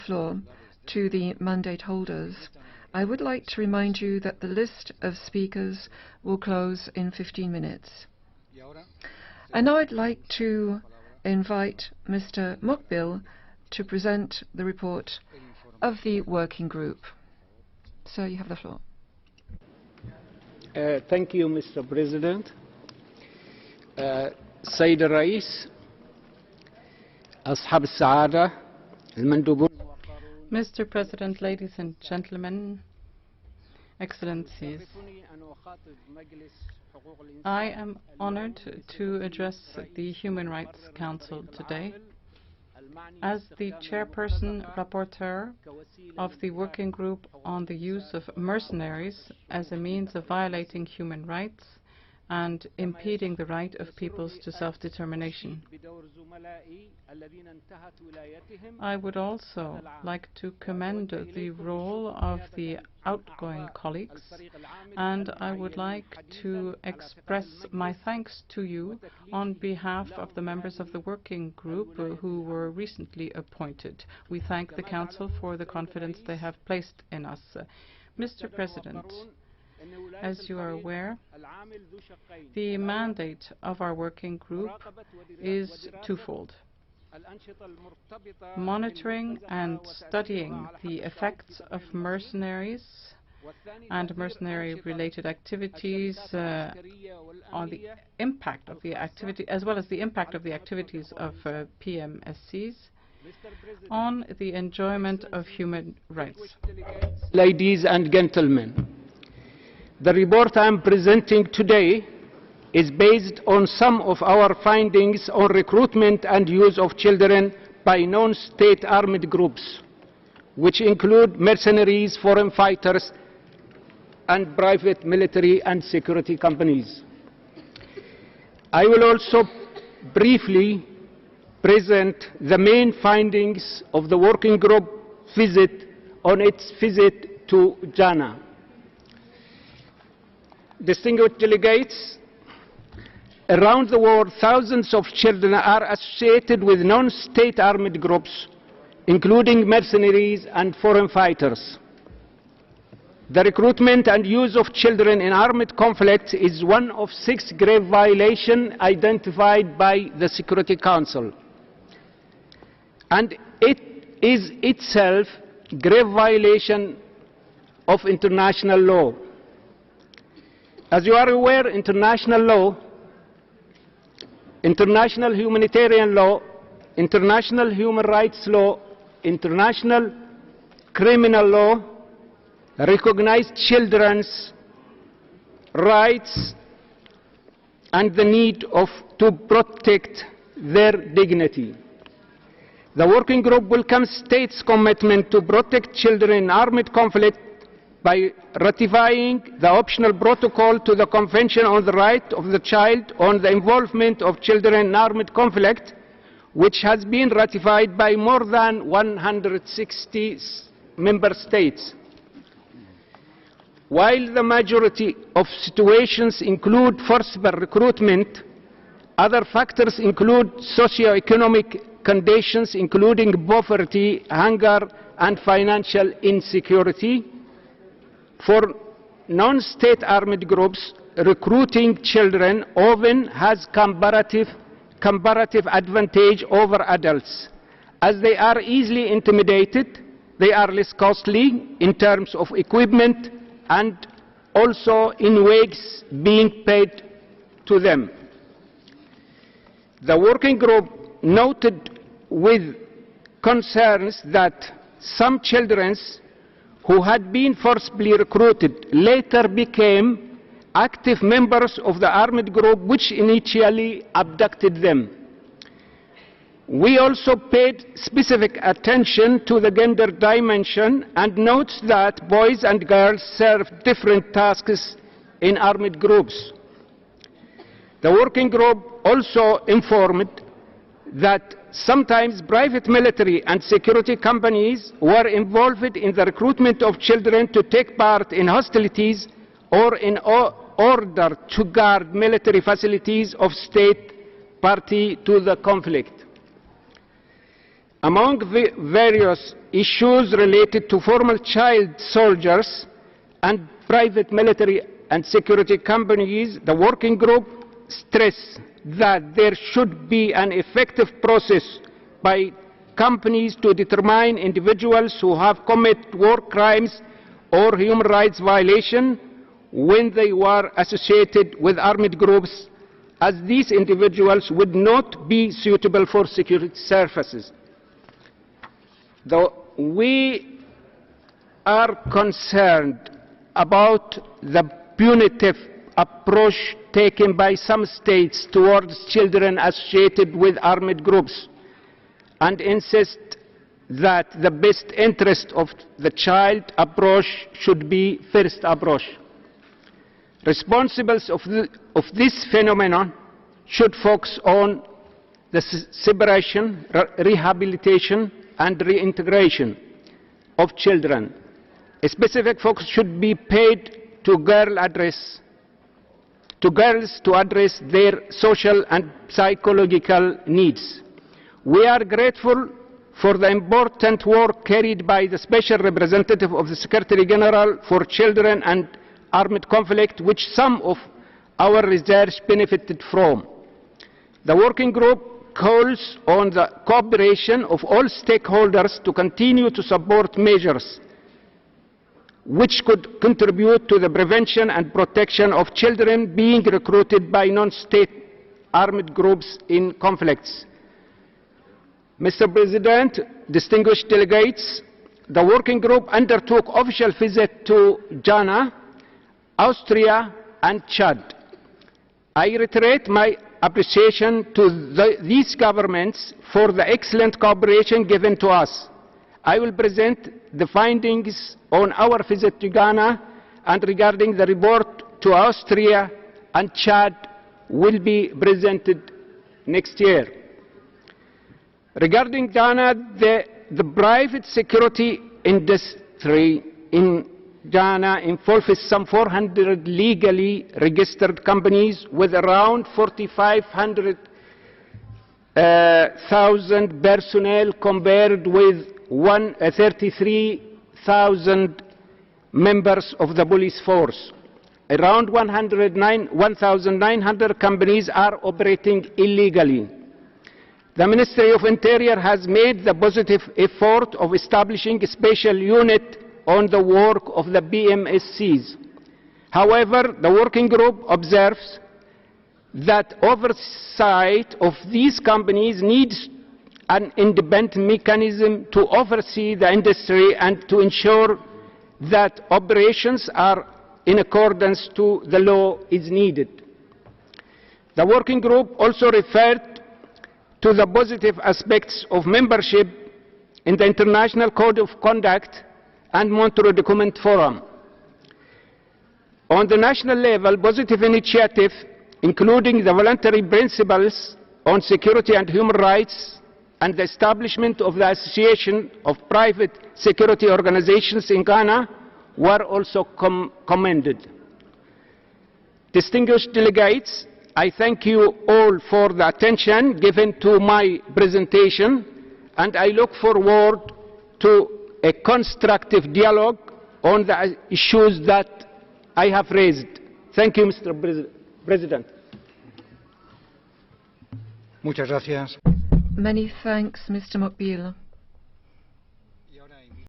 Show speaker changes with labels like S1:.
S1: Floor to the mandate holders. I would like to remind you that the list of speakers will close in 15 minutes. And now I'd like to invite Mr. Mokbil to present the report of the working group. Sir, you have the floor.
S2: Thank you, Mr. President. Saeed Rais, أصحاب السعادة المندوبون.
S3: Mr. President, ladies and gentlemen, Excellencies, I am honored to address the Human Rights Council today as the chairperson rapporteur of the working group on the use of mercenaries as a means of violating human rights and impeding the right of peoples to self-determination. I would also like to commend the role of the outgoing colleagues, and I would like to express my thanks to you on behalf of the members of the working group who were recently appointed. We thank the Council for the confidence they have placed in us. Mr. President, as you are aware, the mandate of our working group is twofold: monitoring and studying the effects of mercenaries and mercenary-related activities on the impact of the activity, as well as the impact of the activities of PMSCs on the enjoyment of human rights.
S2: Ladies and gentlemen, the report I am presenting today is based on some of our findings on recruitment and use of children by non-state armed groups, which include mercenaries, foreign fighters, and private military and security companies. I will also briefly present the main findings of the working group on its visit to Ghana. Distinguished delegates, around the world, thousands of children are associated with non-state armed groups, including mercenaries and foreign fighters. The recruitment and use of children in armed conflicts is one of 6 grave violations identified by the Security Council. And it is itself a grave violation of international law. As you are aware, international law, international humanitarian law, international human rights law, international criminal law recognize children's rights and the need to protect their dignity. The working group welcomes states' commitment to protect children in armed conflict by ratifying the optional protocol to the Convention on the Right of the Child on the Involvement of Children in Armed Conflict, which has been ratified by more than 160 member states. While the majority of situations include forcible recruitment, other factors include socio-economic conditions, including poverty, hunger, and financial insecurity. For non-state armed groups, recruiting children often has comparative advantage over adults, as they are easily intimidated, they are less costly in terms of equipment, and also in wages being paid to them. The working group noted with concerns that some children who had been forcibly recruited later became active members of the armed group which initially abducted them. We also paid specific attention to the gender dimension and notes that boys and girls serve different tasks in armed groups. The working group also informed that sometimes private military and security companies were involved in the recruitment of children to take part in hostilities or in order to guard military facilities of state party to the conflict. Among the various issues related to former child soldiers and private military and security companies, the working group stressed that there should be an effective process by companies to determine individuals who have committed war crimes or human rights violations when they were associated with armed groups, as these individuals would not be suitable for security services. Though we are concerned about the punitive approach taken by some states towards children associated with armed groups, and insist that the best interest of the child approach should be first approach. Responsibles of this phenomenon should focus on the separation, rehabilitation, and reintegration of children. A specific focus should be paid to girls to address their social and psychological needs. We are grateful for the important work carried by the Special Representative of the Secretary General for Children and Armed Conflict, which some of our research benefited from. The working group calls on the cooperation of all stakeholders to continue to support measures which could contribute to the prevention and protection of children being recruited by non-state armed groups in conflicts. Mr. President, distinguished delegates, the working group undertook official visit to Ghana, Austria, and Chad. I reiterate my appreciation to these governments for the excellent cooperation given to us. I will present the findings on our visit to Ghana, and regarding the report to Austria and Chad will be presented next year. Regarding Ghana, the private security industry in Ghana involves some 400 legally registered companies with around 4,500,000 personnel, compared with 33,000 members of the police force. Around 1,900 companies are operating illegally. The Ministry of Interior has made the positive effort of establishing a special unit on the work of the BMSCs. However, the working group observes that oversight of these companies needs an independent mechanism to oversee the industry and to ensure that operations are in accordance to the law is needed. The working group also referred to the positive aspects of membership in the International Code of Conduct and Montreux Document Forum. On the national level, positive initiatives, including the voluntary principles on security and human rights, and the establishment of the Association of Private Security Organizations in Ghana, were also commended. Distinguished delegates, I thank you all for the attention given to my presentation, and I look forward to a constructive dialogue on the issues that I have raised. Thank you, Mr. President.
S4: Muchas gracias.
S1: Many thanks, Mr. Mokbil.